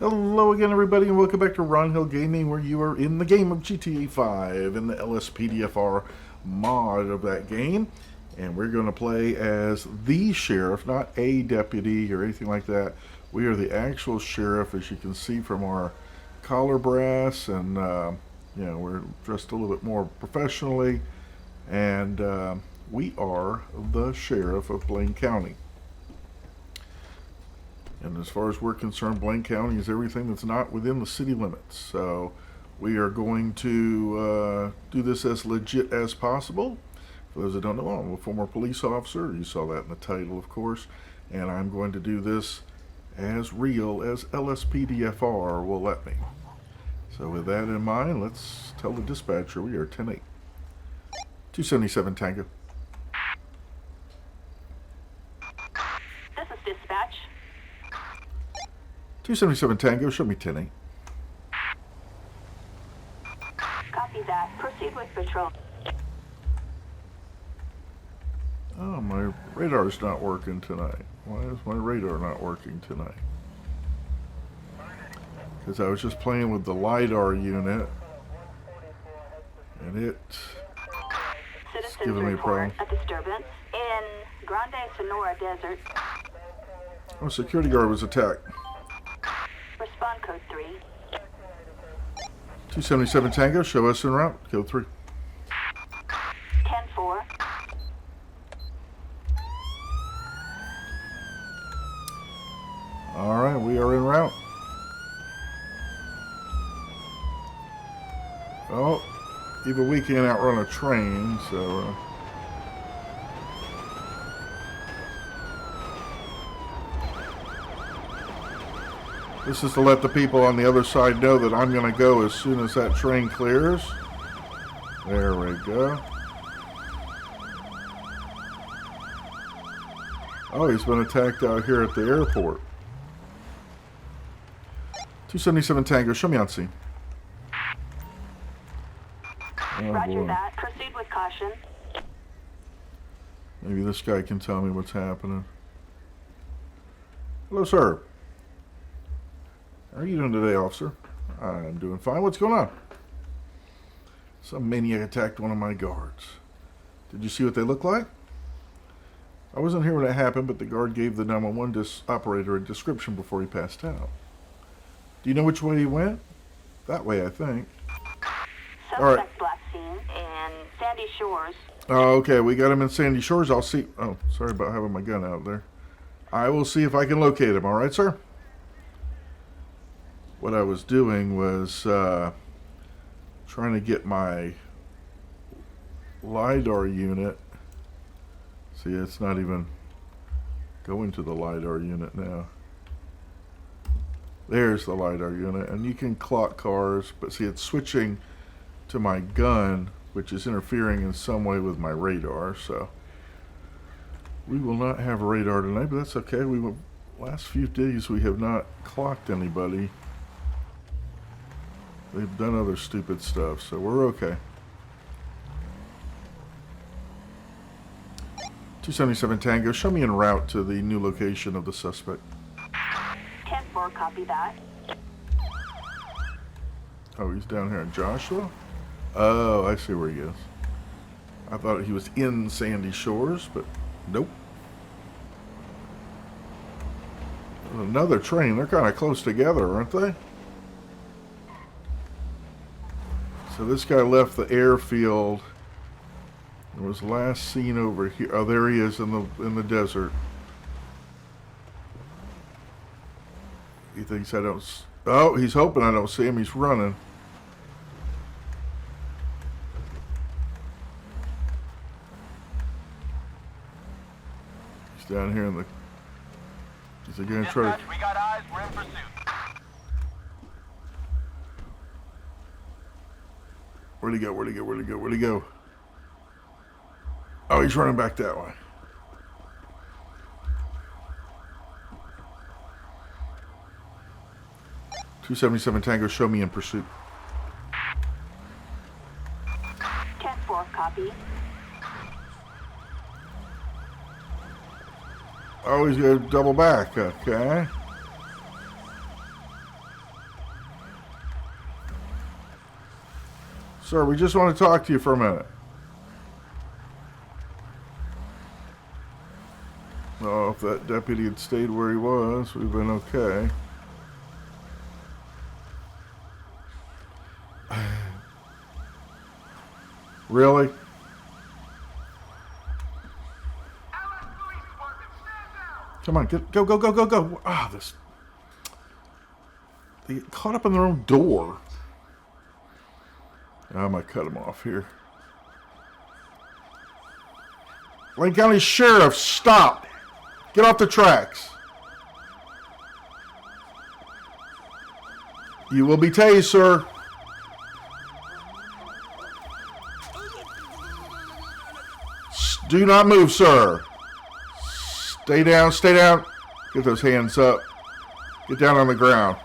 Hello again, everybody, and welcome back to Ron Hill Gaming, where you are in the game of GTA 5 in the LSPDFR mod of that game. And we're going to play as the sheriff, not a deputy or anything like that. We are the actual sheriff, as you can see from our collar brass, and we're dressed a little bit more professionally. And we are the Sheriff of Blaine County. And as far as we're concerned, Blaine County is everything that's not within the city limits. So we are going to do this as legit as possible. For those that don't know, I'm a former police officer. You saw that in the title, of course. And I'm going to do this as real as LSPDFR will let me. So with that in mind, let's tell the dispatcher we are 10-8. 277 Tango. This is dispatch. 277 Tango, show me 10-8. Copy that. Proceed with patrol. Oh, my radar's not working tonight. Why is my radar not working tonight? Because I was just playing with the LiDAR unit, and it's giving me a problem. A disturbance in Grande Sonora Desert. Oh, security guard was attacked. Respond code 3. 277 Tango, show us en route. Code 3. 10-4. Alright, we are en route. Oh, even we can't outrun a train, so... This is to let the people on the other side know that I'm going to go as soon as that train clears. There we go. Oh, he's been attacked out here at the airport. 277 Tango, show me on scene. Oh, Roger boy. that. Proceed with caution. Maybe this guy can tell me what's happening. Hello, sir. How are you doing today, officer? I'm doing fine. What's going on? Some maniac attacked one of my guards. Did you see what they look like? I wasn't here when it happened, but the guard gave the 911 operator a description before he passed out. Do you know which way he went? That way, I think. Suspect All right. last seen in Sandy Shores. Oh, okay. We got him in Sandy Shores. I'll see. Oh, sorry about having my gun out there. I will see if I can locate him. All right, sir? What I was doing was trying to get my LiDAR unit. See, it's not even going to the LiDAR unit now. There's the LiDAR unit, and you can clock cars, but see, it's switching to my gun, which is interfering in some way with my radar, so we will not have radar tonight, but that's okay. Last few days we have not clocked anybody. They've done other stupid stuff, so we're okay. 277 Tango, show me en route to the new location of the suspect. 10-4, copy that. Oh, he's down here in Joshua? Oh, I see where he is. I thought he was in Sandy Shores, but nope. Another train. They're kind of close together, aren't they? So this guy left the airfield and was last seen over here. Oh, there he is in the desert. He thinks I don't. Oh, he's hoping I don't see him. He's running. He's down here in the. Is he going to try to? We got eyes. We're in pursuit. Where'd he go? Where'd he go? Where'd he go? Where'd he go? Oh, he's running back that way. .277 Tango, show me in pursuit. 10-4, copy. Oh, he's going to double back. Okay. Sir, we just want to talk to you for a minute. Oh, if that deputy had stayed where he was, we'd been okay. Really? Come on, go. Ah, this... They get caught up in their own door. I'm going to cut them off here. Blaine County Sheriff, stop! Get off the tracks. You will be tased, sir. Do not move, sir. Stay down, stay down. Get those hands up. Get down on the ground.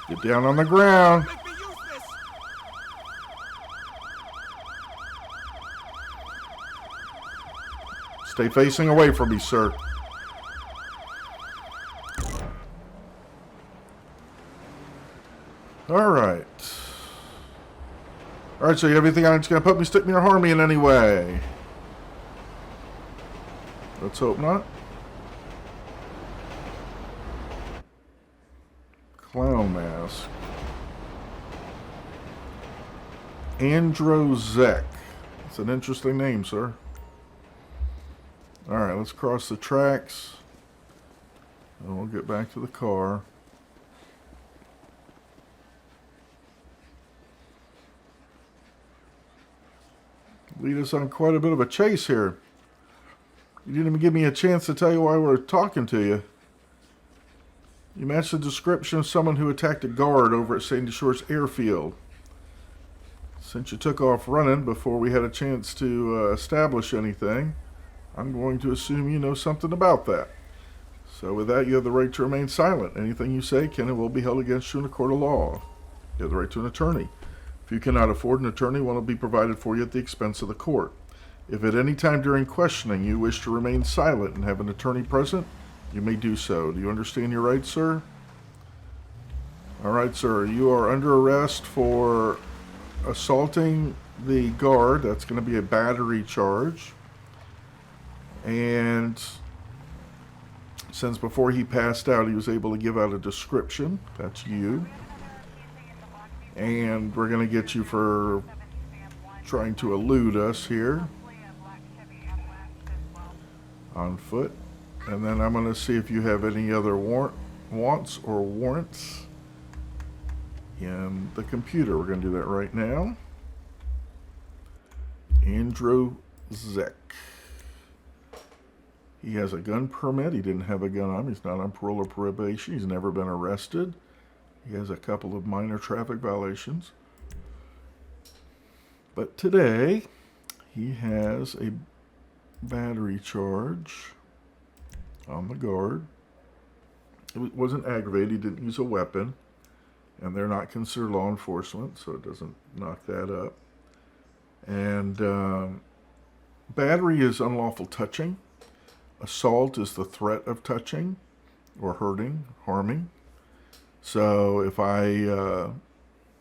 Get down on the ground. Stay facing away from me, sir. Alright. Alright, so you have anything on that's going to put me, stick me, or harm me in any way? Let's hope not. Clown mask. Androzek. It's an interesting name, sir. Alright, let's cross the tracks. And we'll get back to the car. Lead us on quite a bit of a chase here. You didn't even give me a chance to tell you why we're talking to you. You matched the description of someone who attacked a guard over at Sandy Shores Airfield. Since you took off running before we had a chance to establish anything, I'm going to assume you know something about that. So with that, you have the right to remain silent. Anything you say can and will be held against you in a court of law. You have the right to an attorney. If you cannot afford an attorney, one will be provided for you at the expense of the court. If at any time during questioning you wish to remain silent and have an attorney present, you may do so. Do you understand your rights, sir? All right, sir. You are under arrest for assaulting the guard. That's going to be a battery charge. And since before he passed out, he was able to give out a description. That's you. And we're going to get you for trying to elude us here on foot. And then I'm going to see if you have any other wants or warrants in the computer. We're going to do that right now. Andrew Zek. He has a gun permit. He didn't have a gun on him. He's not on parole or probation. He's never been arrested. He has a couple of minor traffic violations. But today, he has a battery charge on the guard. It wasn't aggravated. He didn't use a weapon. And they're not considered law enforcement, so it doesn't knock that up. And battery is unlawful touching. Assault is the threat of touching or hurting, harming. So if I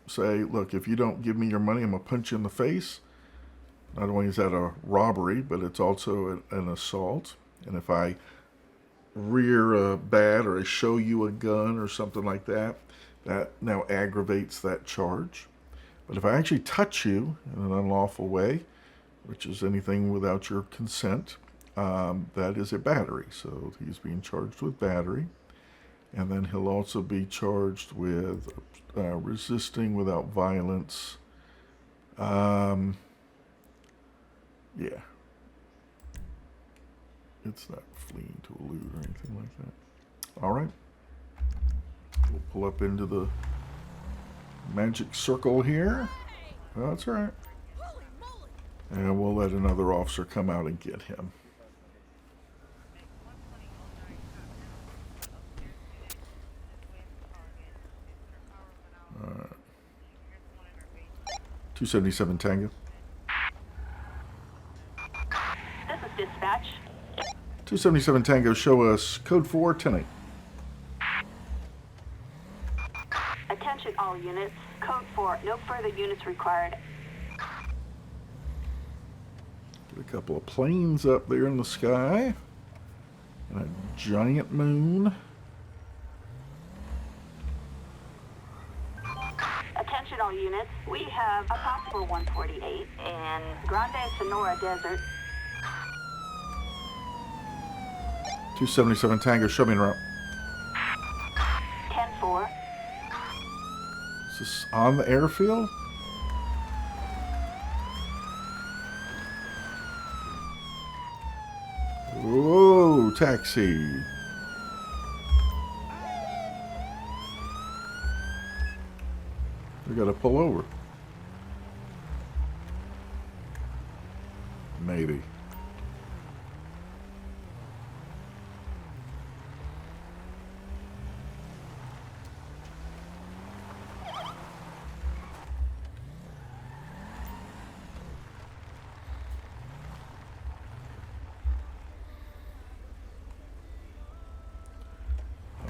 say, look, if you don't give me your money, I'm going to punch you in the face. Not only is that a robbery, but it's also an assault. And if I rear a bat or I show you a gun or something like that, that now aggravates that charge. But if I actually touch you in an unlawful way, which is anything without your consent, that is a battery. So he's being charged with battery. And then he'll also be charged with resisting without violence. Yeah. It's not fleeing to elude or anything like that. All right. We'll pull up into the magic circle here. Oh, that's all right. And we'll let another officer come out and get him. All right. 277 Tango. This is dispatch. 277 Tango, show us code 4, 10-8. Attention all units. Code 4. 4, no further units required. Get a couple of planes up there in the sky. And a giant moon. Attention all units, we have a possible 148 in Grande Sonora Desert. 277 Tango, show me en route. 10-4. Is this on the airfield? Whoa, taxi. We gotta pull over. Maybe.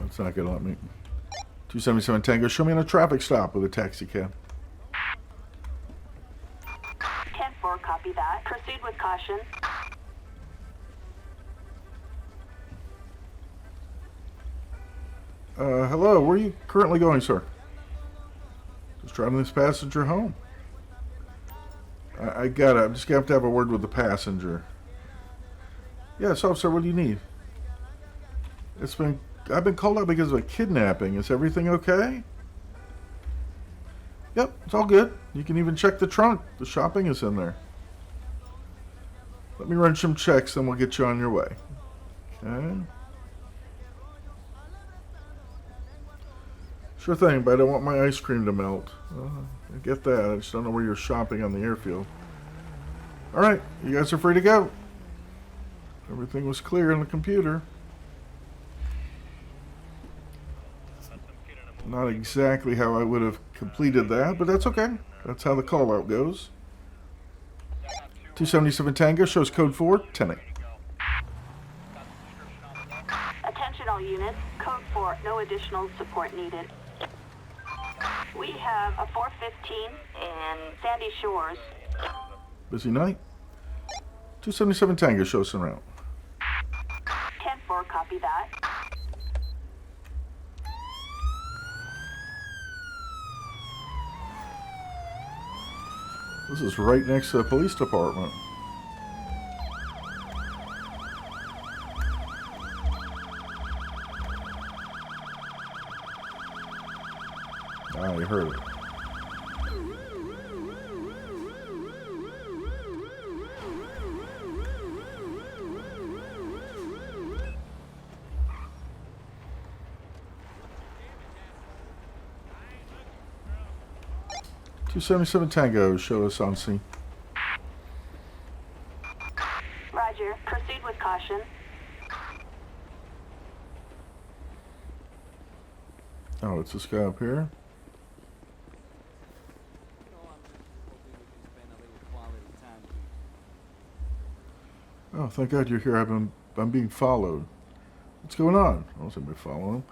It's not gonna let me. 277 Tango, show me on a traffic stop with a taxi cab. 10-4, copy that. Proceed with caution. Hello, where are you currently going, sir? Just driving this passenger home. I got it. I'm just gonna have to have a word with the passenger. Yes, officer, what do you need? I've been called out because of a kidnapping. Is everything okay? Yep, it's all good. You can even check the trunk. The shopping is in there. Let me run some checks, then we'll get you on your way. Okay. Sure thing, but I don't want my ice cream to melt. I get that. I just don't know where you're shopping on the airfield. Alright, you guys are free to go. Everything was clear on the computer. Not exactly how I would have completed that, but that's okay. That's how the call out goes. 277 Tango shows code 4, 10-8. Attention all units, code 4, no additional support needed. We have a 415 in Sandy Shores. Busy night. 277 Tango shows some route. 10-4, copy that. This is right next to the police department. Ah, you heard it. .277 Tango, show us on scene. Roger, proceed with caution. Oh, it's this guy up here. Oh, thank God you're here. I'm being followed. What's going on? I wasn't being followed.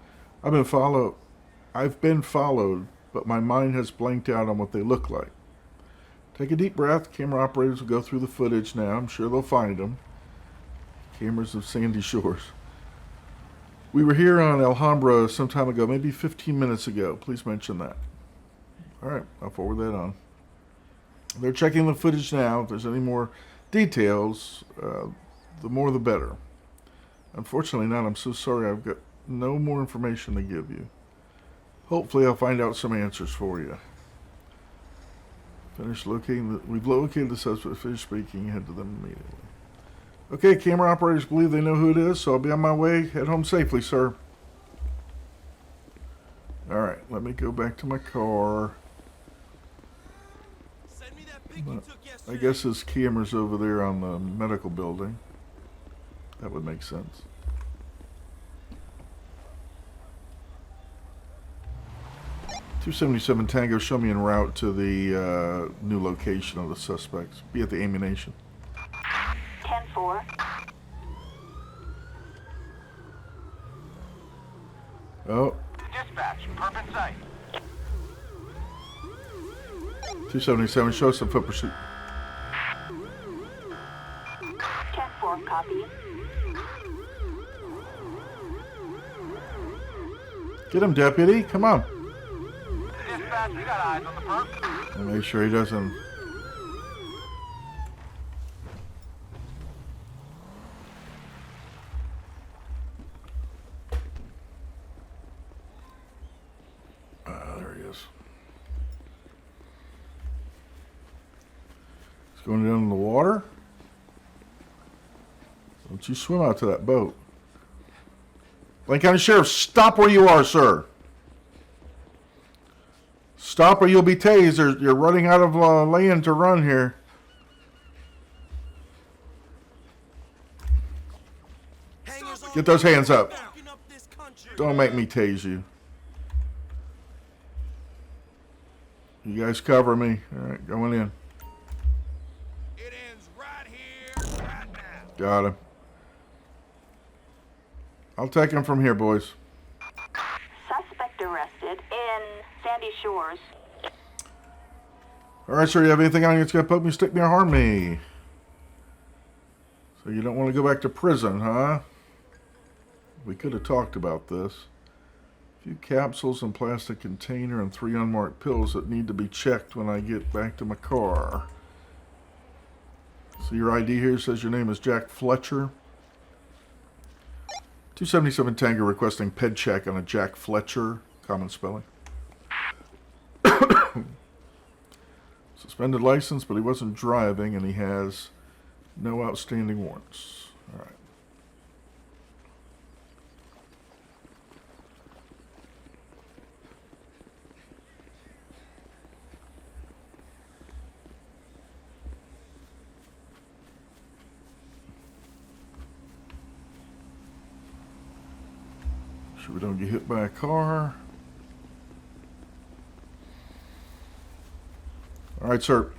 I've been followed, but my mind has blanked out on what they look like. Take a deep breath. Camera operators will go through the footage now. I'm sure they'll find them. Cameras of Sandy Shores. We were here on Alhambra some time ago, maybe 15 minutes ago. Please mention that. All right, I'll forward that on. They're checking the footage now. If there's any more details, the more the better. Unfortunately not. I'm so sorry. I've got no more information to give you. Hopefully I'll find out some answers for you. We've located the suspect. Finish speaking. Head to them immediately. Okay, camera operators believe they know who it is, so I'll be on my way. Head home safely, sir. Alright, let me go back to my car. I guess his camera's over there on the medical building. That would make sense. .277 Tango, show me en route to the new location of the suspects. Be at the ammunition. 10-4. Oh. Dispatch, perp in sight. 277, show us some foot pursuit. 10-4, copy. Get him, deputy. Come on. Dispatch, we got eyes on the perp. I'll make sure he doesn't. There he is. He's going down in the water. Don't you swim out to that boat. Blaine County Sheriff, stop where you are, sir. Stop or you'll be tased. You're running out of lane to run here. Get those hands up. Don't make me tase you. You guys cover me. All right, going in. It ends right here, right now. Got him. I'll take him from here, boys. Suspect arrested in Sandy Shores. All right, sir, you have anything on you that's going to poke me, stick me, or harm me? So you don't want to go back to prison, huh? We could have talked about this. A few capsules in plastic container and 3 unmarked pills that need to be checked when I get back to my car. So your ID here says your name is Jack Fletcher. 277 Tango requesting ped check on a Jack Fletcher. Common spelling. Suspended license, but he wasn't driving, and he has no outstanding warrants. All right. Sure we don't get hit by a car. All right, sir.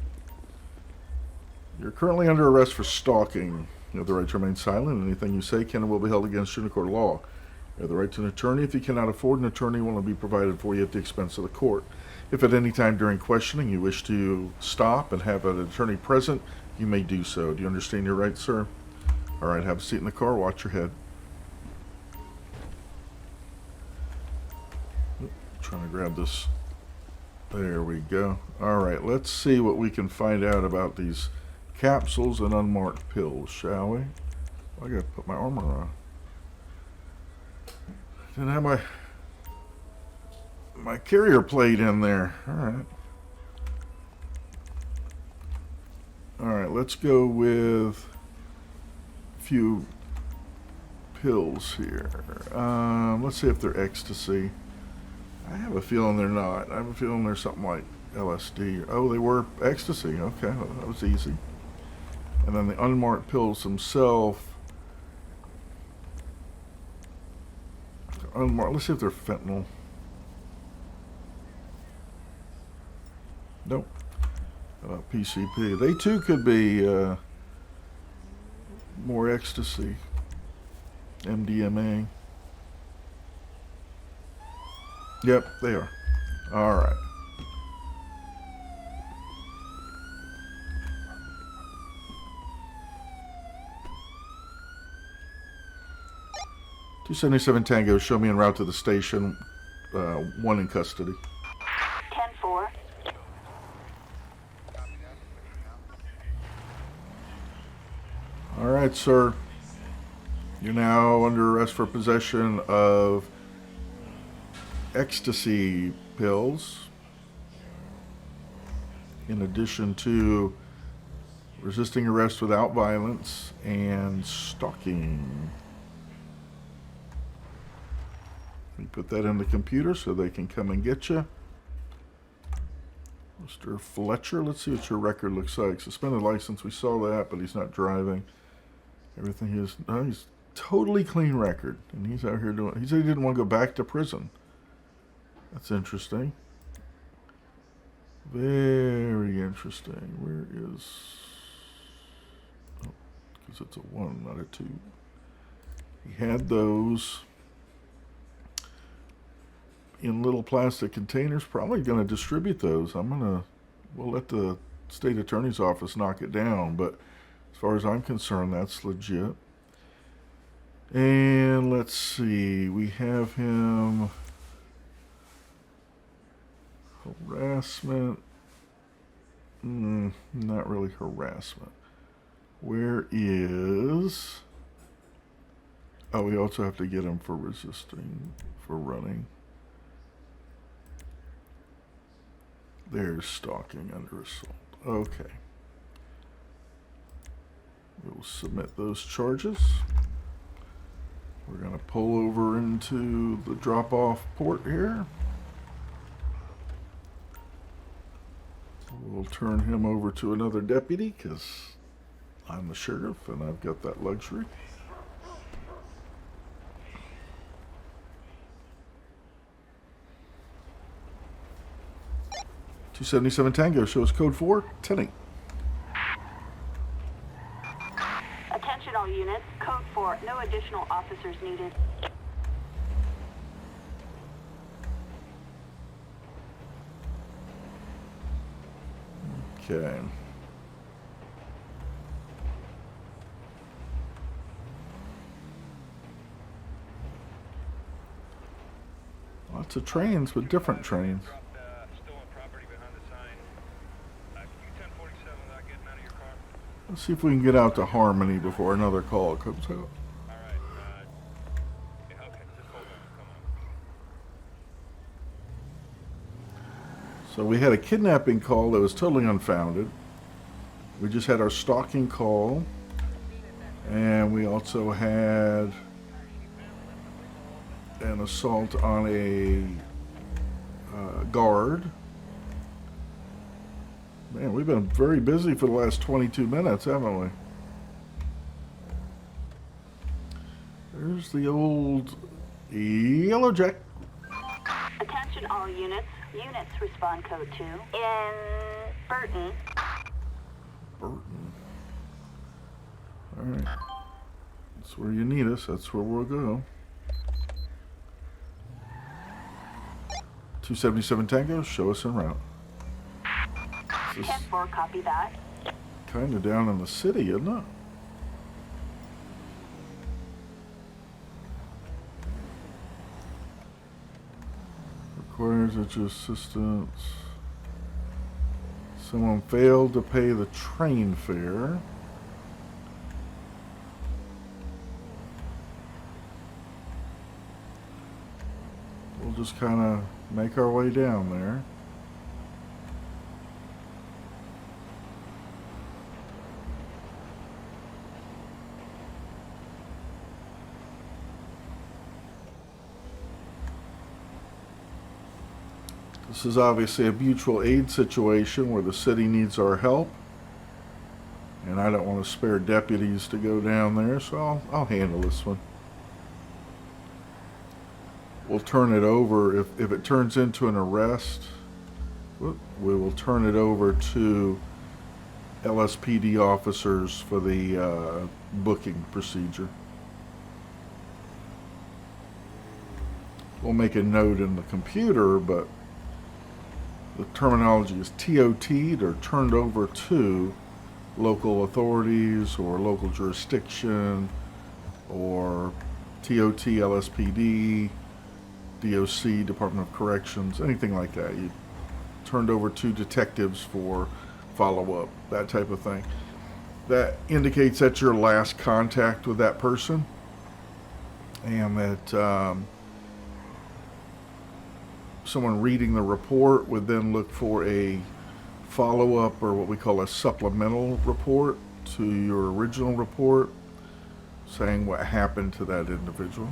You're currently under arrest for stalking. You have the right to remain silent. Anything you say can and will be held against you in a court of law. You have the right to an attorney. If you cannot afford an attorney, one will be provided for you at the expense of the court. If at any time during questioning you wish to stop and have an attorney present, you may do so. Do you understand your rights, sir? All right, have a seat in the car. Watch your head. Trying to grab this. There we go. All right, let's see what we can find out about these capsules and unmarked pills, shall we? I gotta put my armor on. Didn't have my carrier plate in there. All right. All right, let's go with a few pills here. Let's see if they're ecstasy. I have a feeling they're not. I have a feeling they're something like LSD. Oh, they were ecstasy. Okay, well, that was easy. And then the unmarked pills themselves. Unmarked. Let's see if they're fentanyl. Nope. How about PCP? They too could be more ecstasy. MDMA. Yep, they are. All right. $277 Tango, show me en route to the station. 1 in custody. 10-4. All right, sir. You're now under arrest for possession of ecstasy pills, in addition to resisting arrest without violence and stalking. We put that in the computer so they can come and get you. Mr. Fletcher, let's see what your record looks like. Suspended license, we saw that, but he's not driving. Everything is, he's totally clean record, and he's out here doing, he said he didn't want to go back to prison. That's interesting. Very interesting. Where is... Oh, because it's a 1, not a 2. He had those in little plastic containers. Probably going to distribute those. I'm going to we'll let the state attorney's office knock it down, but as far as I'm concerned, that's legit. And let's see, we have him harassment. Not really harassment. Where is... Oh, we also have to get him for resisting, for running. There's stalking under assault. Okay. We'll submit those charges. We're going to pull over into the drop-off port here. We'll turn him over to another deputy because I'm the sheriff and I've got that luxury. .277 Tango shows code 4, 10-8. Attention all units, code 4, no additional officers needed. Okay. Lots of trains, but different trains. Let's see if we can get out to Harmony before another call comes out. So we had a kidnapping call that was totally unfounded. We just had our stalking call. And we also had an assault on a guard. Man, we've been very busy for the last 22 minutes, haven't we? There's the old Yellow Jack. Attention all units. Units respond code 2. In Burton. Burton. Alright. That's where you need us. That's where we'll go. 277 Tango, show us en route. 10-4, copy that. Kind of down in the city, isn't it? Requires that your assistance. Someone failed to pay the train fare. We'll just kind of make our way down there. This is obviously a mutual aid situation where the city needs our help. And I don't want to spare deputies to go down there, so I'll handle this one. We'll turn it over. If it turns into an arrest, we will turn it over to LSPD officers for the booking procedure. We'll make a note in the computer, but the terminology is TOT'd or turned over to local authorities or local jurisdiction or TOT, LSPD, DOC, Department of Corrections, anything like that. You turned over to detectives for follow-up, that type of thing. That indicates that's your last contact with that person and that someone reading the report would then look for a follow-up or what we call a supplemental report to your original report saying what happened to that individual.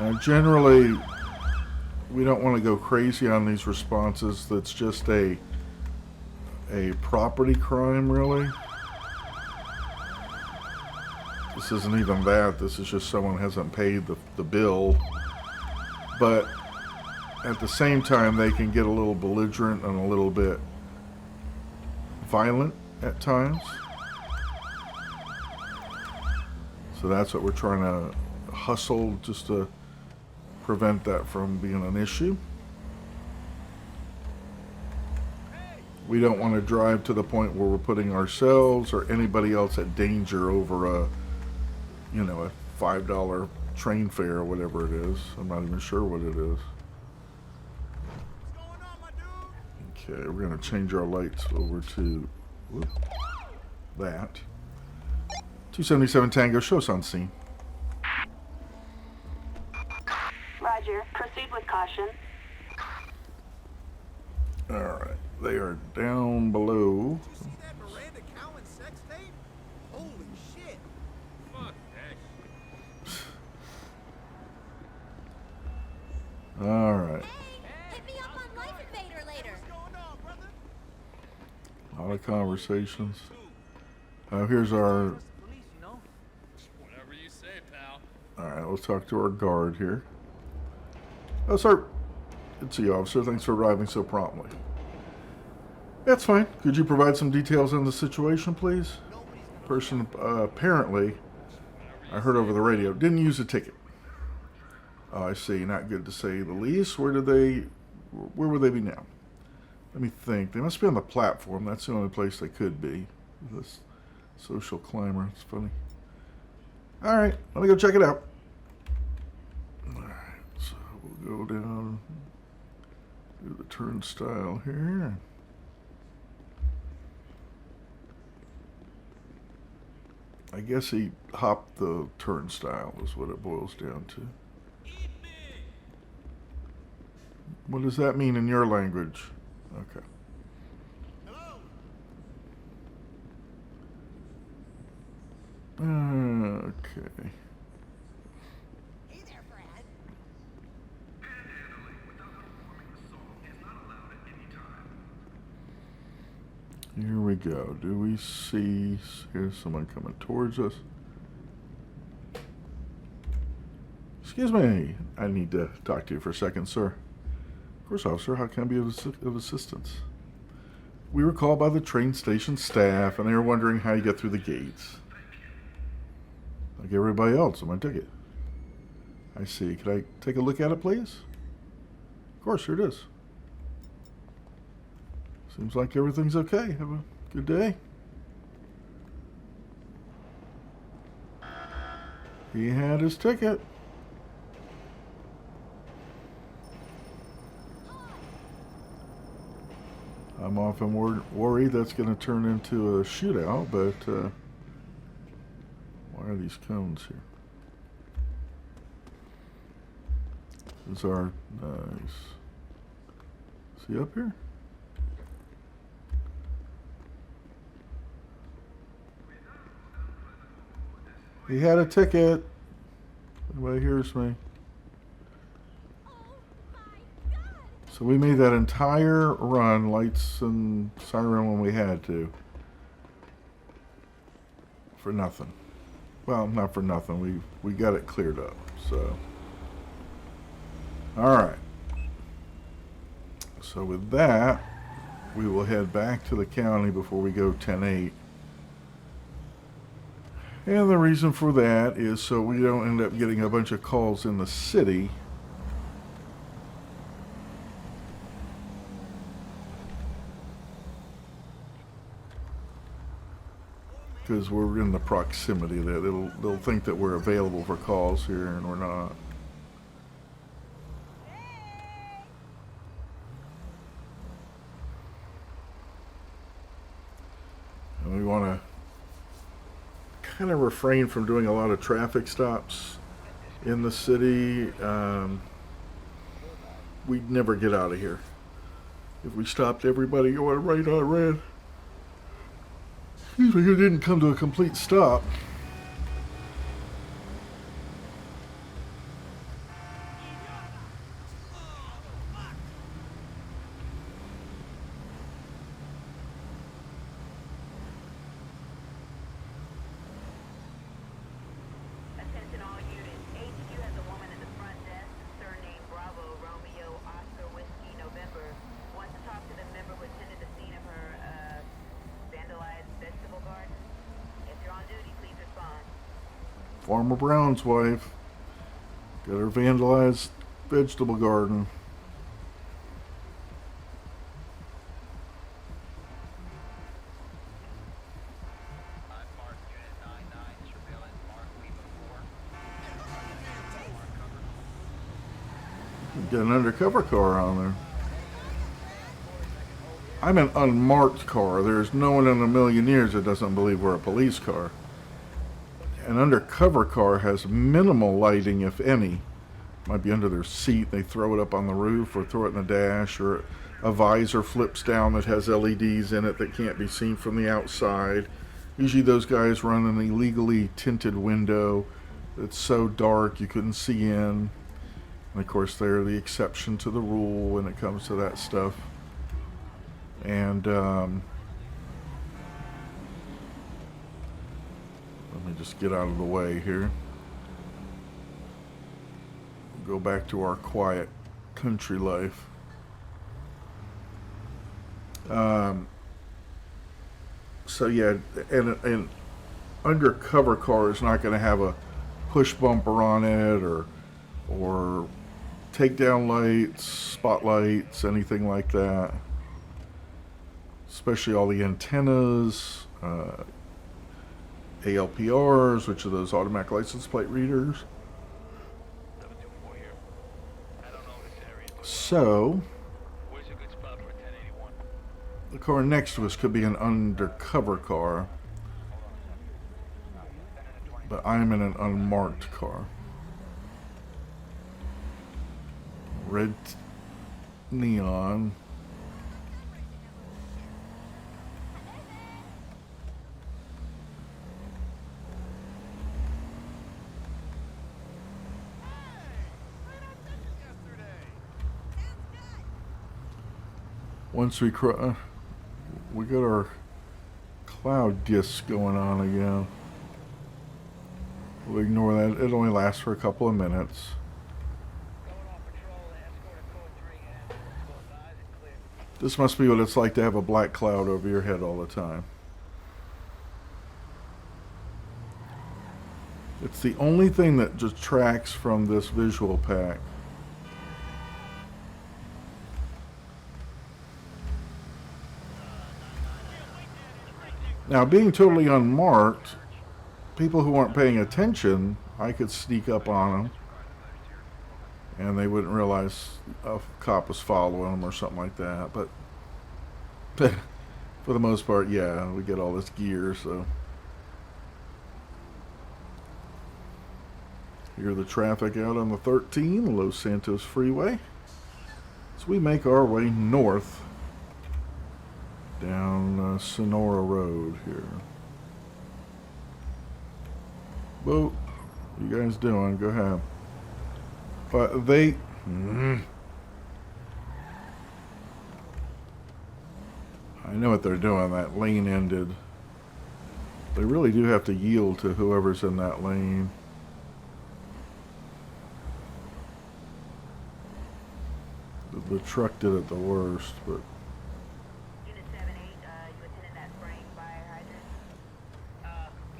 Now generally we don't want to go crazy on these responses. That's just a property crime, really. This isn't even that. This is just someone hasn't paid the bill. But at the same time, they can get a little belligerent and a little bit violent at times. So that's what we're trying to hustle just to prevent that from being an issue. We don't want to drive to the point where we're putting ourselves or anybody else at danger over a, you know, a $5 train fare or whatever it is. I'm not even sure what it is. Okay, we're going to change our lights over to that. 277 Tango, show us on scene. Roger. Proceed with caution. Alright, they are down below. Did you see that Miranda Cowan sex tape? Holy shit. Fuck that shit. Alright, Hey, hit me up on Life Invader later. What's going on, brother? a lot of conversations. Here's our... Whatever you say, pal. Alright, let's talk to our guard here. Oh, sir. Good to see you, officer. Thanks for arriving so promptly. That's fine. Could you provide some details on the situation, please? Person, apparently, I heard over the radio, didn't use a ticket. Oh, I see. Not good to say the least. Where would they be now? Let me think. They must be on the platform. That's the only place they could be. This social climber. It's funny. Alright, let me go check it out. Alright, so we'll go down to the turnstile here. I guess he hopped the turnstile is what it boils down to. What does that mean in your language? Okay. Okay. Hey there, Brad. Here we go. Do we see... Here's someone coming towards us. Excuse me. I need to talk to you for a second, sir. Of course, officer. How can I be of assistance? We were called by the train station staff, and they were wondering how you get through the gates. Like everybody else on my ticket. I see. Could I take a look at it, please? Of course, here it is. Seems like everything's okay. Have a good day. He had his ticket. I'm often worried that's going to turn into a shootout, but why are these cones here? This is our nice. Is he up here? He had a ticket. Everybody hears me. So we made that entire run, lights and siren when we had to. For nothing. Well, not for nothing. We got it cleared up. So, all right. So with that, we will head back to the county before we go 10-8. And the reason for that is so we don't end up getting a bunch of calls in the city. Because we're in the proximity there. They'll think that we're available for calls here, and we're not. And we want to kind of refrain from doing a lot of traffic stops in the city. We'd never get out of here if we stopped everybody going right on red. Excuse me, it didn't come to a complete stop. Attention all units. HQ has a woman at the front desk, surname Bravo, Romeo, Oscar, Whiskey, November. Wants to talk to the member who attended the scene of her, vandalized vegetable garden. If you're on duty, please respond. Farmer Brown's wife. Got our vandalized vegetable garden. Got an undercover car on there. I'm an unmarked car. There's no one in a million years that doesn't believe we're a police car. An undercover car has minimal lighting, if any. Might be under their seat. They throw it up on the roof or throw it in the dash, or a visor flips down that has LEDs in it that can't be seen from the outside. Usually those guys run an illegally tinted window that's so dark you couldn't see in. And of course they're the exception to the rule when it comes to that stuff. And let me just get out of the way here. Go back to our quiet country life. So yeah, and an undercover car is not going to have a push bumper on it or takedown lights, spotlights, anything like that. Especially all the antennas, ALPRs, which are those automatic license plate readers. So, the car next to us could be an undercover car, but I'm in an unmarked car. Red neon. Once we got our cloud disc going on again. We'll ignore that. It only lasts for a couple of minutes. This must be what it's like to have a black cloud over your head all the time. It's the only thing that detracts from this visual pack. Now, being totally unmarked, people who aren't paying attention, I could sneak up on them and they wouldn't realize a cop was following them or something like that. But for the most part, yeah, we get all this gear, so. Hear the traffic out on the 13, Los Santos Freeway. So we make our way north down Sonora Road here. Whoa, what you guys doing? Go ahead. But they... I know what they're doing. That lane ended. They really do have to yield to whoever's in that lane. The truck did it the worst, but... Unit 7-8, you attended that spraying fire hydrant?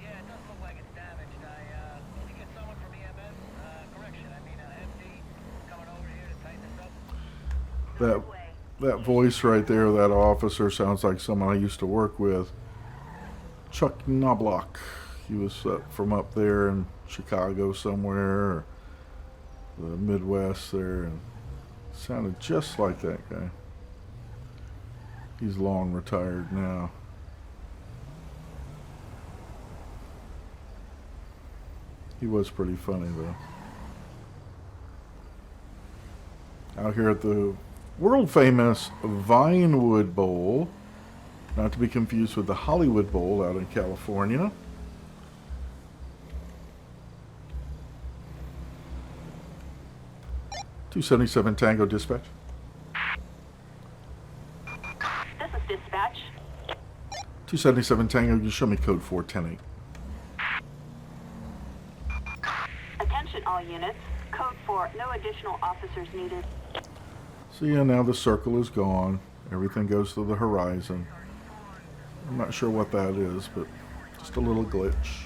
Yeah, it doesn't look like it's damaged. I need to get someone from EMS. Correction, I mean, MD coming over here to tighten this up. That voice right there, that officer, sounds like someone I used to work with. Chuck Knobloch. He was from up there in Chicago somewhere, or the Midwest there, and sounded just like that guy. He's long retired now. He was pretty funny though. Out here at the world famous Vinewood Bowl, not to be confused with the Hollywood Bowl out in California. .277 Tango dispatch. This is dispatch. 277 Tango, you show me code 4108. Attention all units. Code 4, no additional officers needed. So yeah, now the circle is gone. Everything goes to the horizon. I'm not sure what that is, but just a little glitch.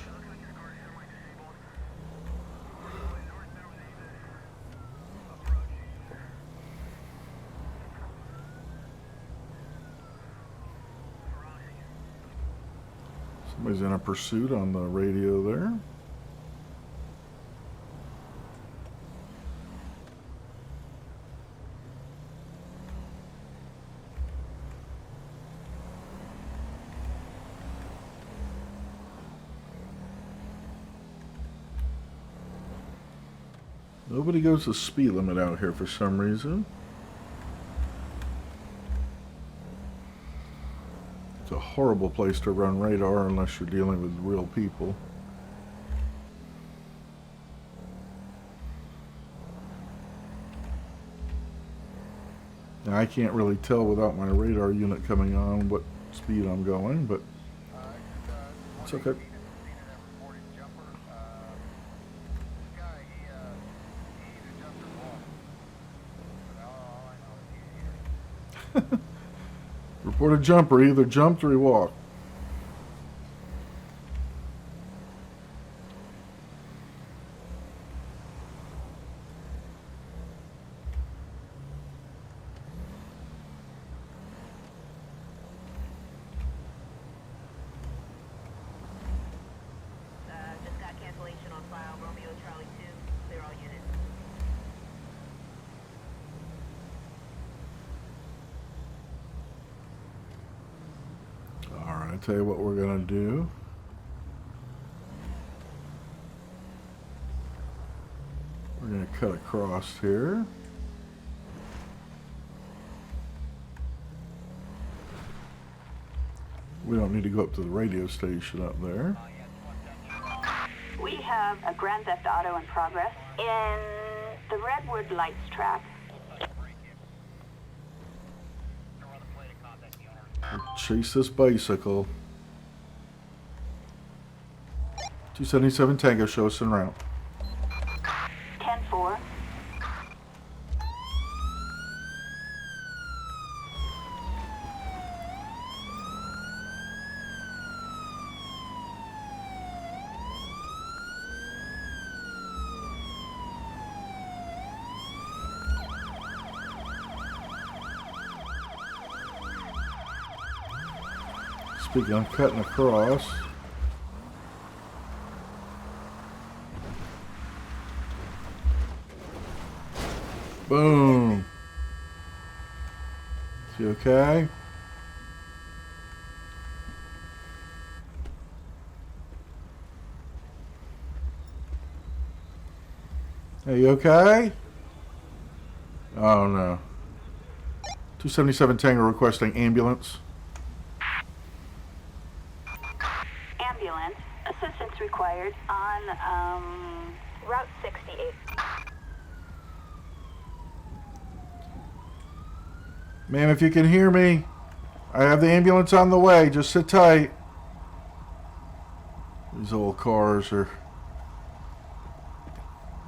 Somebody's in a pursuit on the radio there. Nobody goes the speed limit out here for some reason. It's a horrible place to run radar unless you're dealing with real people. Now, I can't really tell without my radar unit coming on what speed I'm going, but it's okay. Report a jumper, either jumped or he walked. Just got cancellation on file. Romeo Charlie 2. Clear all units. Alright, I'll tell you what we're going to do. We're going to cut across here. We don't need to go up to the radio station up there. We have a Grand Theft Auto in progress in the Redwood Lights track. We'll chase this bicycle. 277 Tango, show us en route. 10-4. Speaking of cutting across, boom. Is he okay? Are you okay? Oh no. 277 Tango requesting ambulance. Ambulance. Assistance required on Route 68. Ma'am, if you can hear me, I have the ambulance on the way. Just sit tight. These old cars are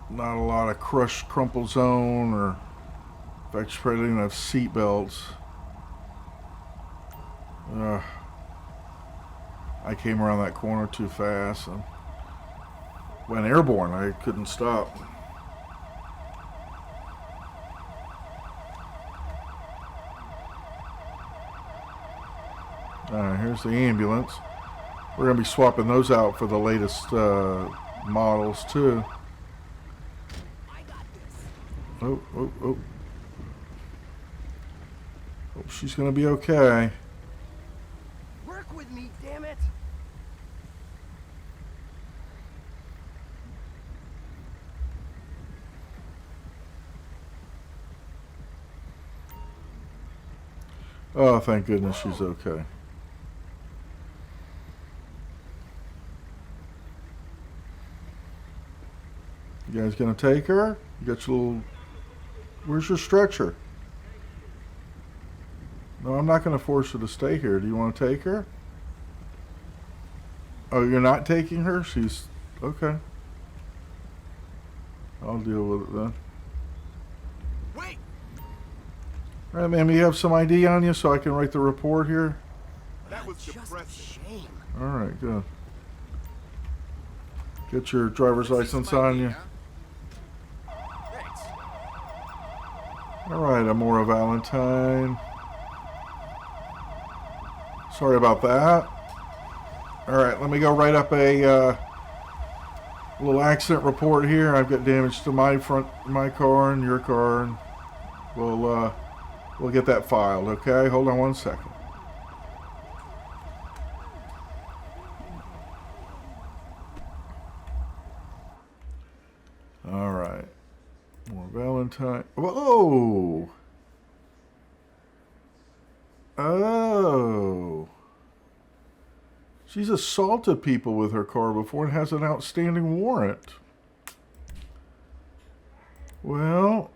not a lot of crushed, crumple zone, or in fact, you probably don't even have seat belts. I came around that corner too fast and went airborne. I couldn't stop. Here's the ambulance. We're going to be swapping those out for the latest models too. Oh. Hope she's going to be okay. Work with me, damn it! Oh, thank goodness she's okay. You guys gonna take her? You got your little... Where's your stretcher? No, I'm not gonna force her to stay here. Do you want to take her? Oh, you're not taking her? She's... Okay. I'll deal with it then. Wait! Alright, ma'am, you have some ID on you so I can write the report here? That was just a shame. Alright, good. Get your driver's license on you. Thanks. Alright, Amora Valentine. Sorry about that. All right, let me go write up a little accident report here. I've got damage to my car and your car, and we'll get that filed. Okay, hold on one second. All right, more Valentine. Whoa! Oh. She's assaulted people with her car before and has an outstanding warrant. Well,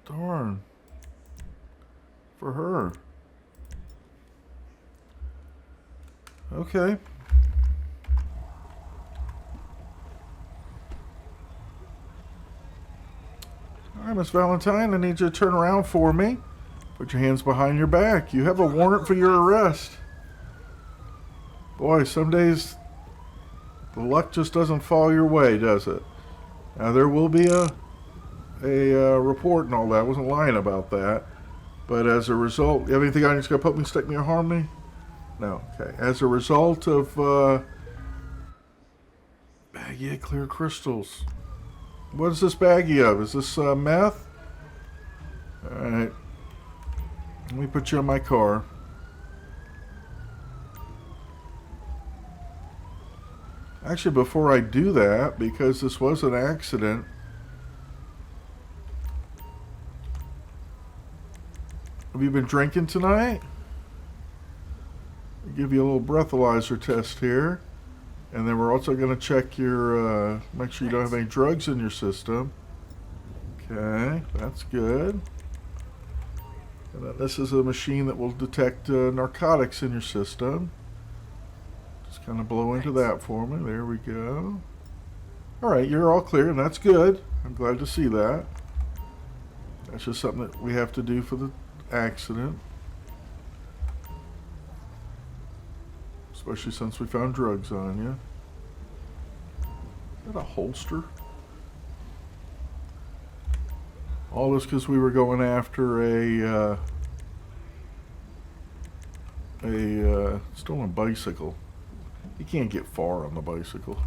darn. For her. Okay. All right, Miss Valentine, I need you to turn around for me. Put your hands behind your back. You have a warrant for your arrest. Boy, some days the luck just doesn't fall your way, does it? Now, there will be a report and all that. I wasn't lying about that. But as a result, you have anything on you that's going to poke me, stick me, or harm me? No. Okay. As a result of baggie of clear crystals. What is this baggie of? Is this meth? All right. Let me put you in my car. Actually, before I do that, because this was an accident, have you been drinking tonight? I'll give you a little breathalyzer test here. And then we're also going to check your, make sure you don't have any drugs in your system. Okay, that's good. And then this is a machine that will detect narcotics in your system. Just kind of blow into that for me. There we go. All right, you're all clear, and that's good. I'm glad to see that. That's just something that we have to do for the accident. Especially since we found drugs on you. Is that a holster? All this because we were going after a stolen bicycle. You can't get far on the bicycle.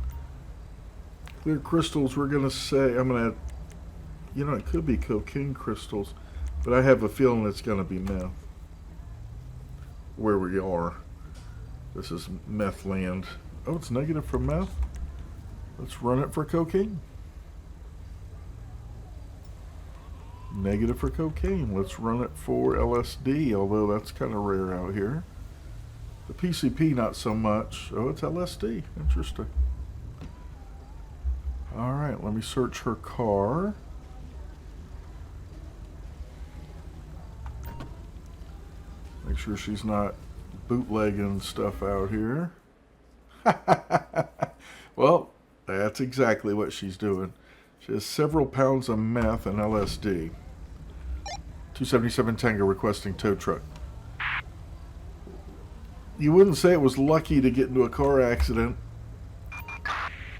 Clear crystals, we're going to say, it could be cocaine crystals, but I have a feeling it's going to be meth. Where we are. This is meth land. Oh, it's negative for meth? Let's run it for cocaine. Negative for cocaine. Let's run it for LSD, although that's kind of rare out here. The PCP, not so much. Oh, it's LSD. Interesting. All right, let me search her car. Make sure she's not bootlegging stuff out here. Well, that's exactly what she's doing. She has several pounds of meth and LSD. 277 Tango requesting tow truck. You wouldn't say it was lucky to get into a car accident.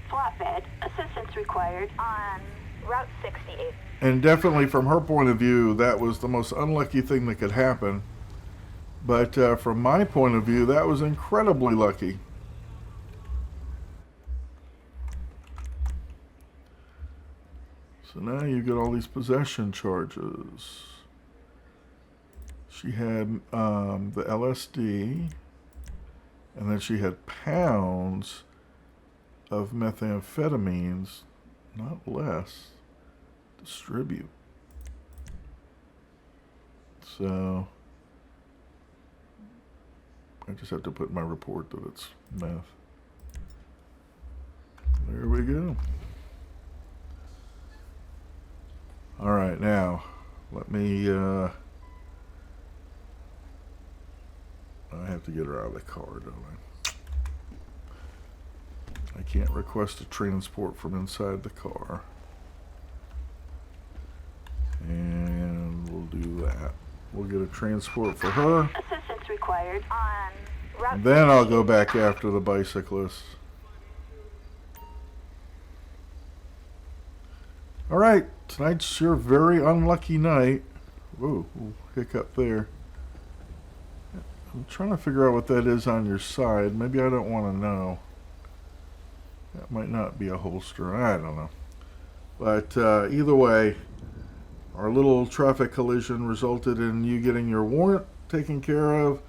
Flatbed, assistance required on Route 68. And definitely from her point of view, that was the most unlucky thing that could happen. But from my point of view, that was incredibly lucky. So now you get all these possession charges. She had the LSD, and then she had pounds of methamphetamines, not less, distribute. So I just have to put in my report that it's meth. There we go. All right, now let me I have to get her out of the car, don't I? I can't request a transport from inside the car. And we'll do that. We'll get a transport for her. Assistance required on Route And then I'll go back after the bicyclist. All right, tonight's your very unlucky night. Whoa, hiccup there. I'm trying to figure out what that is on your side. Maybe I don't want to know. That might not be a holster. I don't know. But either way, our little traffic collision resulted in you getting your warrant taken care of,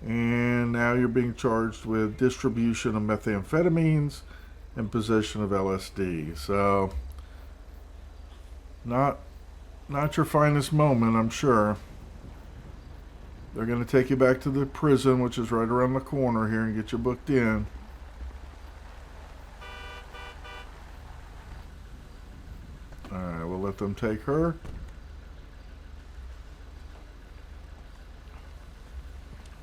and now you're being charged with distribution of methamphetamines and possession of LSD. So, not your finest moment, I'm sure. They're going to take you back to the prison, which is right around the corner here, and get you booked in. Alright, we'll let them take her.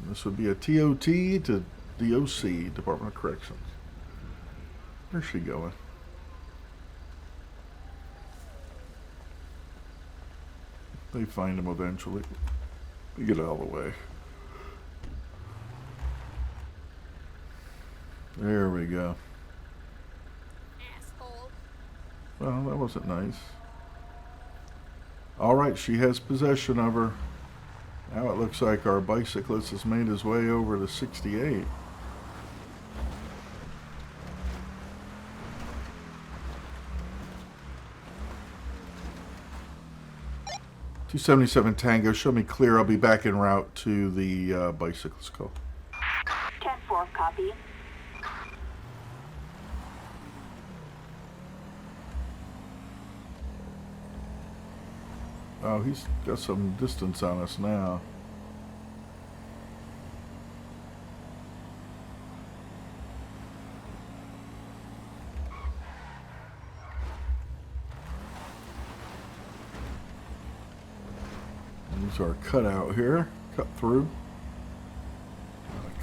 This would be a TOT to DOC, Department of Corrections. Where's she going? They find him eventually. We get out of the way. There we go. Asshole. Well, that wasn't nice. Alright, she has possession of her. Now it looks like our bicyclist has made his way over to 68. .277 Tango, show me clear. I'll be back en route to the bicyclist call. 10-4, copy. Oh, he's got some distance on us now. These are cut out here, cut through,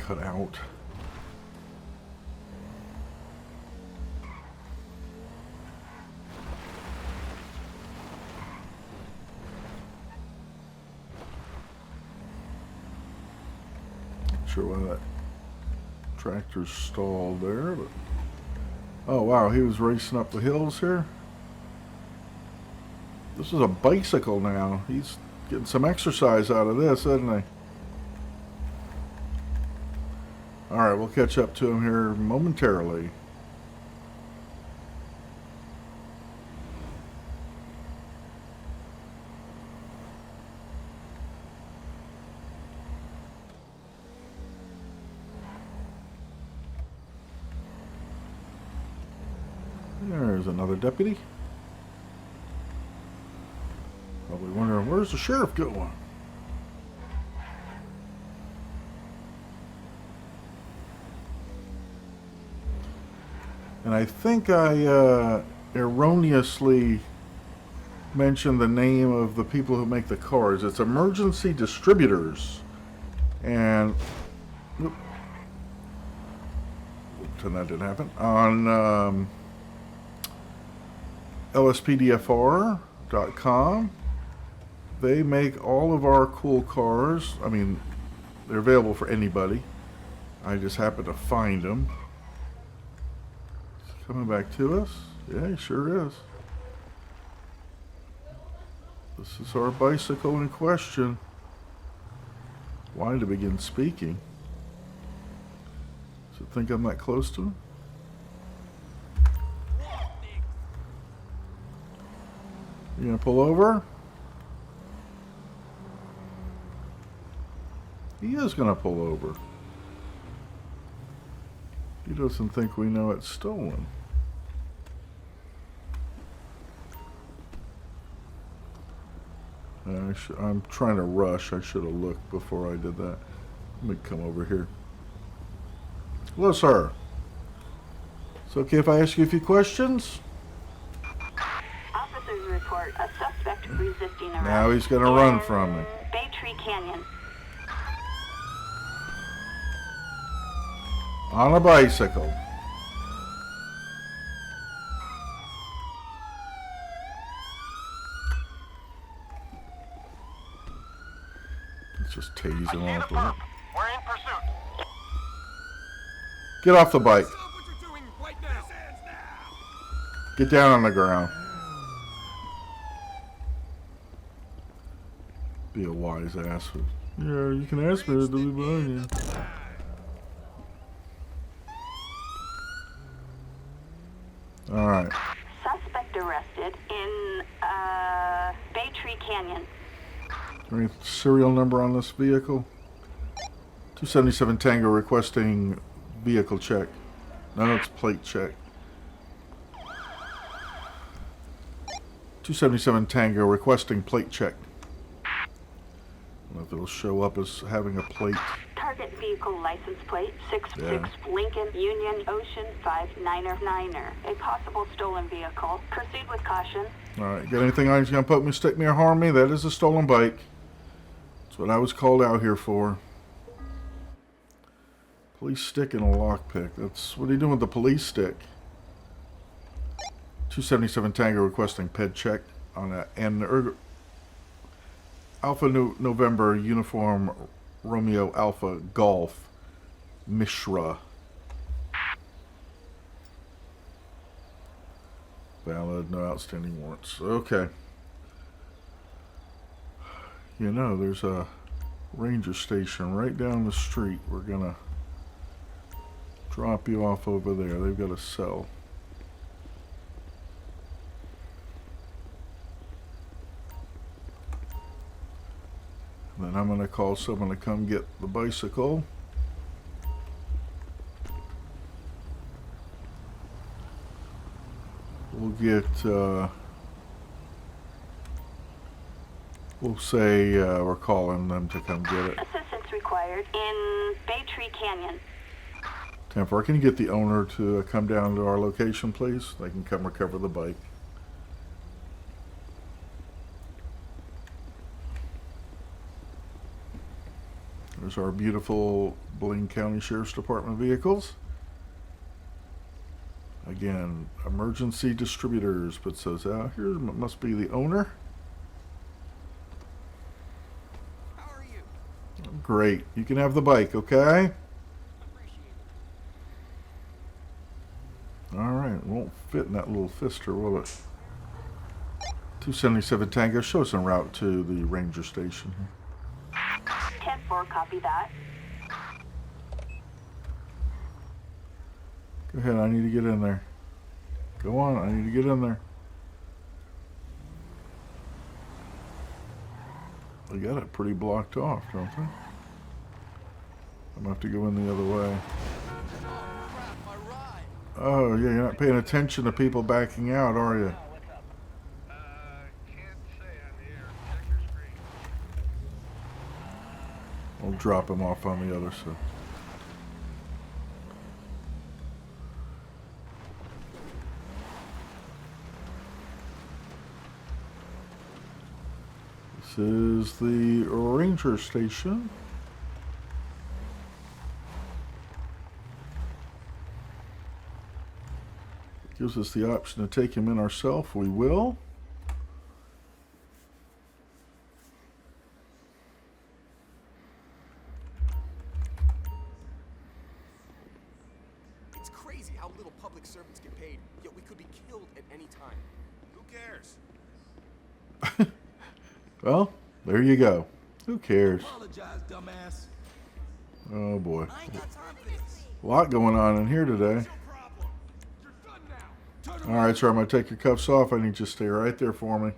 cut out. Not sure why that tractor's stalled there, but oh wow, he was racing up the hills here. This is a bicycle now. He's getting some exercise out of this, isn't he? Alright, we'll catch up to him here momentarily. There's another deputy. Probably wondering, where's the sheriff going? And I think I erroneously mentioned the name of the people who make the cars. It's EmergencyDistributors. And whoop, pretend that didn't happen. On LSPDFR.com. They make all of our cool cars. I mean, they're available for anybody. I just happen to find them. It's coming back to us. Yeah, he sure is. This is our bicycle in question. Why to begin speaking? Does it think I'm that close to him? You gonna pull over? He is gonna pull over. He doesn't think we know it's stolen. I'm trying to rush. I should have looked before I did that. Let me come over here. Hello, sir. It's okay if I ask you a few questions? Officers report a suspect resisting arrest. Now he's gonna run from me. Bay Tree Canyon. On a bicycle. Let's just tase him off the bike. We're in pursuit. Get off the bike. Stop what you're doing right now. Get down on the ground. Be a wise ass. Yeah, you can ask me to do it behind you. Alright. Suspect arrested in, Bay Tree Canyon. Any serial number on this vehicle? 277 Tango requesting vehicle check. No, it's plate check. 277 Tango requesting plate check. I don't know if it'll show up as having a plate. Target vehicle license plate 66 Yeah. Lincoln Union Ocean 599er. A possible stolen vehicle. Proceed with caution. Alright, got anything on you gonna poke me, stick me, or harm me? That is a stolen bike. That's what I was called out here for. Police stick and a lockpick. That's what are you doing with the police stick? 277 Tango requesting ped check on a Alpha November Uniform Romeo Alpha Golf Mishra. Valid, no outstanding warrants. Okay. You know, there's a ranger station right down the street. We're gonna drop you off over there. They've got a cell. Then I'm gonna call someone to come get the bicycle. We'll get, we'll say we're calling them to come get it. Assistance required in Bay Tree Canyon. 10-4, can you get the owner to come down to our location, please? They can come recover the bike. There's our beautiful Blaine County Sheriff's Department vehicles. Again, emergency distributors puts those out here. Must be the owner. How are you? Great. You can have the bike, okay? Appreciate it. Alright, won't fit in that little fister, will it? 277 Tango, show us en route to the ranger station here. 10-4, copy that. Go ahead, I need to get in there. Go on, I need to get in there. They got it pretty blocked off, don't they? I'm gonna have to go in the other way. Oh crap, my ride. Oh, yeah, you're not paying attention to people backing out, are you? What's up? Can't say on the air. Check your screen. We'll drop him off on the other side. This is the ranger station. Gives us the option to take him in ourselves. We will. It's crazy how little public servants get paid, yet we could be killed at any time. Who cares? Well, there you go. Who cares? Apologize, dumbass. Oh boy. I ain't got time for this. A lot going on in here today. What's your problem? You're done now. Turn Alright, sir, I'm going to take your cuffs off. I need you to stay right there for me.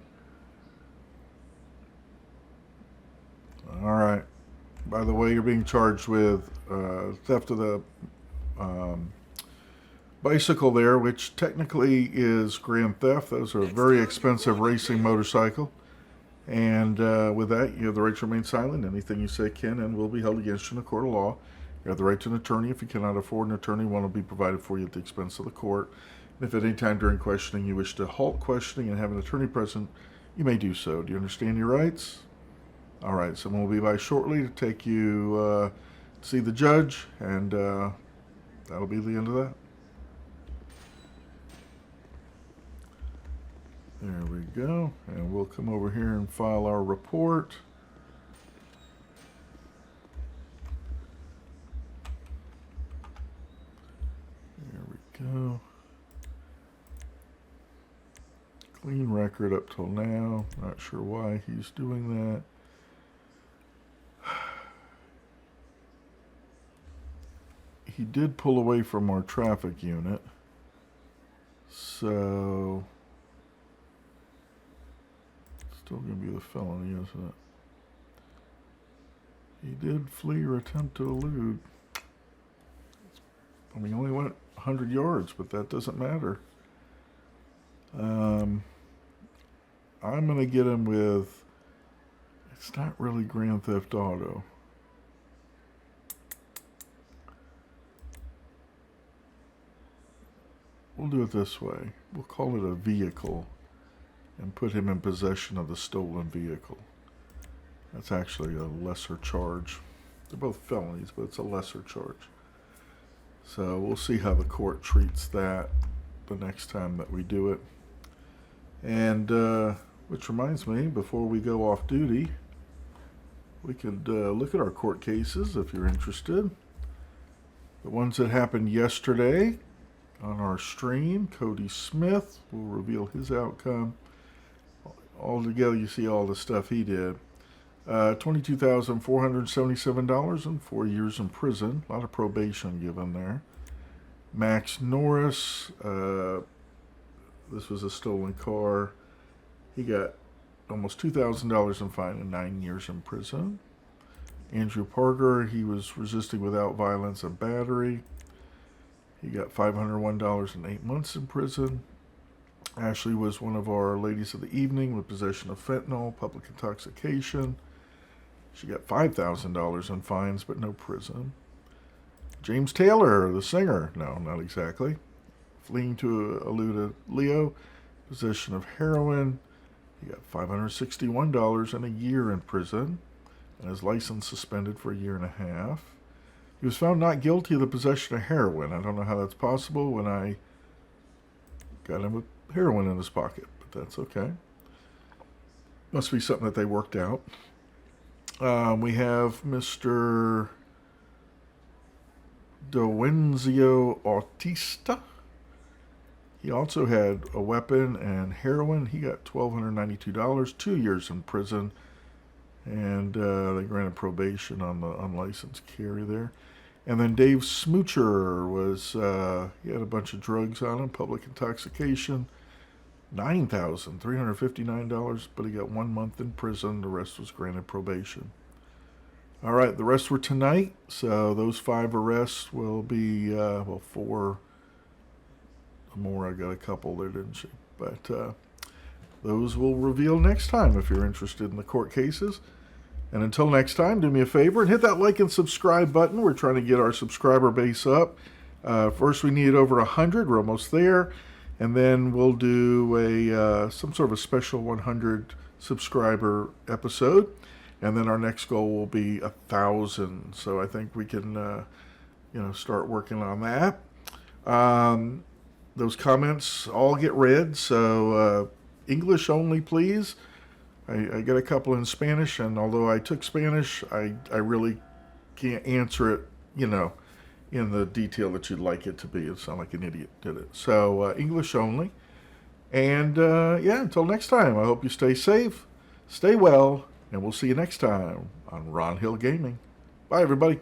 Alright. By the way, you're being charged with theft of the bicycle there, which technically is grand theft. Those are a very expensive racing motorcycle. And with that, you have the right to remain silent. Anything you say can and will be held against you in a court of law. You have the right to an attorney. If you cannot afford an attorney, one will be provided for you at the expense of the court. And if at any time during questioning you wish to halt questioning and have an attorney present, you may do so. Do you understand your rights? All right, someone will be by shortly to take you to see the judge, and that'll be the end of that. There we go, and we'll come over here and file our report. There we go. Clean record up till now. Not sure why he's doing that. he did pull away from our traffic unit. So, still going to be the felony, isn't it? He did flee or attempt to elude. I mean, he only went 100 yards, but that doesn't matter. I'm going to get him with, it's not really Grand Theft Auto. We'll do it this way. We'll call it a vehicle and put him in possession of the stolen vehicle. That's actually a lesser charge. They're both felonies, but it's a lesser charge. So we'll see how the court treats that the next time that we do it. And which reminds me, before we go off duty, we could look at our court cases if you're interested. The ones that happened yesterday on our stream, Cody Smith will reveal his outcome. All together, you see all the stuff he did. $22,477 and 4 years in prison. A lot of probation given there. Max Norris, this was a stolen car. He got almost $2,000 in fine and 9 years in prison. Andrew Parker, he was resisting without violence and battery. He got $501 and 8 months in prison. Ashley was one of our ladies of the evening with possession of fentanyl, public intoxication. She got $5,000 in fines, but no prison. James Taylor, the singer, no, not exactly. Fleeing to elude a Leo, possession of heroin. He got $561 and a year in prison, and his license suspended for a year and a half. He was found not guilty of the possession of heroin. I don't know how that's possible when I got him with heroin in his pocket, but that's okay. Must be something that they worked out. We have Mr. Dowenzio Autista. He also had a weapon and heroin. He got $1,292, 2 years in prison, and they granted probation on the unlicensed carry there. And then Dave Smoocher was, he had a bunch of drugs on him, public intoxication, $9,359, but he got 1 month in prison. The rest was granted probation. All right, the rest were tonight, so those 5 arrests will be, 4 more. I got a couple there, didn't she? But those will reveal next time if you're interested in the court cases. And until next time, do me a favor and hit that like and subscribe button. We're trying to get our subscriber base up. First, we need over 100. We're almost there. And then we'll do a some sort of a special 100 subscriber episode. And then our next goal will be 1,000. So I think we can, start working on that. Those comments all get read. So English only, please. I got a couple in Spanish, and although I took Spanish, I really can't answer it, in the detail that you'd like it to be. It sounded like an idiot did it. So English only. And until next time, I hope you stay safe, stay well, and we'll see you next time on Ron Hill Gaming. Bye, everybody.